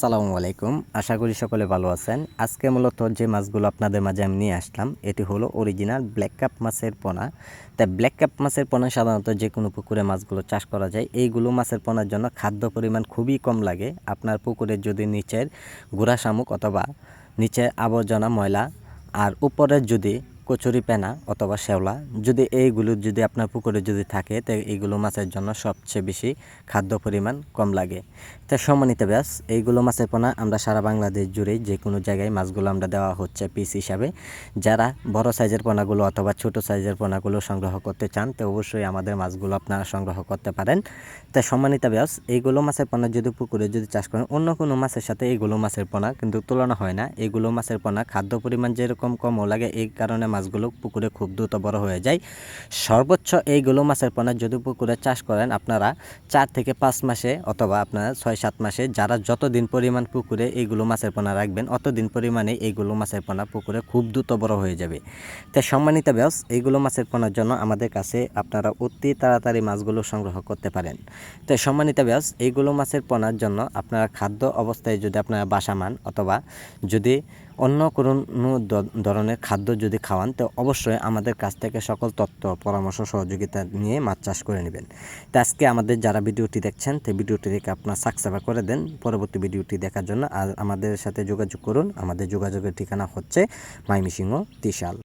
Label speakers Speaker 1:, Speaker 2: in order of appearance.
Speaker 1: আসসালামু আলাইকুম। আশা করি সকলে ভালো আছেন। আজকে মূলত যে মাছগুলো আপনাদের মাঝে আমি নিয়ে আসলাম এটি হলো অরিজিনাল ব্ল্যাক কাপ মাছের পোনা। তাই ব্ল্যাক কাপ মাছের পোনা সাধারণত যে কোনো পুকুরে মাছগুলো চাষ করা যায়। এইগুলো মাছের পোনার জন্য খাদ্য পরিমাণ খুবই কম লাগে। আপনার পুকুরের যদি নিচের গুড়া শামুক অথবা নিচে আবর্জনা ময়লা আর উপরের যদি কচুরিপানা অথবা শ্যাওলা যদি এইগুলো যদি আপনার পুকুরে যদি থাকে তো এইগুলো মাছের জন্য সবচেয়ে বেশি খাদ্য পরিমাণ কম লাগে। তো সম্মানিত ব্যাস এইগুলো মাছের পোনা আমরা সারা বাংলাদেশ জুড়ে যে কোনো জায়গায় মাছগুলো আমরা দেওয়া হচ্ছে পিস হিসাবে। যারা বড় সাইজের পোনাগুলো অথবা ছোট সাইজের পোনাগুলো সংগ্রহ করতে চান তো অবশ্যই আমাদের মাছগুলো আপনারা সংগ্রহ করতে পারেন। তাই সম্মানিত ব্যাস এইগুলো মাছের পোনা যদি পুকুরে যদি চাষ করেন অন্য কোনো মাছের সাথে এইগুলো মাছের পোনা কিন্তু তুলনা হয় না। এইগুলো মাছের পোনা খাদ্য পরিমাণ যেরকম কমও লাগে এই কারণে মাছগুলো পুকুরে খুব দ্রুত বড় হয়ে যায়। সর্বোচ্চ এইগুলো মাছের পোনা যদি পুকুরে চাষ করেন আপনারা 4 থেকে 5 মাসে অথবা আপনারা 6-7 মাসে যারা যতদিন পরিমাণ পুকুরে এইগুলো মাছের পোনা রাখবেন অতদিন পরিমাণে এইগুলো মাছের পোনা পুকুরে খুব দ্রুত বড় হয়ে যাবে। তাই সম্মানিত ব্যাস এইগুলো মাছের পোনার জন্য আমাদের কাছে আপনারা অতি তাড়াতাড়ি মাছগুলো সংগ্রহ করতে পারেন। তাই সম্মানিত ব্যাস এইগুলো মাছের পোনার জন্য আপনারা খাদ্য অবস্থায় যদি আপনারা বাসামান অথবা যদি অন্য কোনো ধরনের খাদ্য যদি খাওয়ান তো অবশ্যই আমাদের কাছ থেকে সকল তথ্য পরামর্শ সহযোগিতা নিয়ে মাছ চাষ করে নেবেন। তো আজকে আমাদের যারা ভিডিওটি দেখছেন তো ভিডিওটি দেখে আপনার সাবস্ক্রাইব করে দেন পরবর্তী ভিডিওটি দেখার জন্য। আর আমাদের সাথে যোগাযোগ করুন। আমাদের যোগাযোগের ঠিকানা হচ্ছে ময়মনসিংহ ত্রিশাল।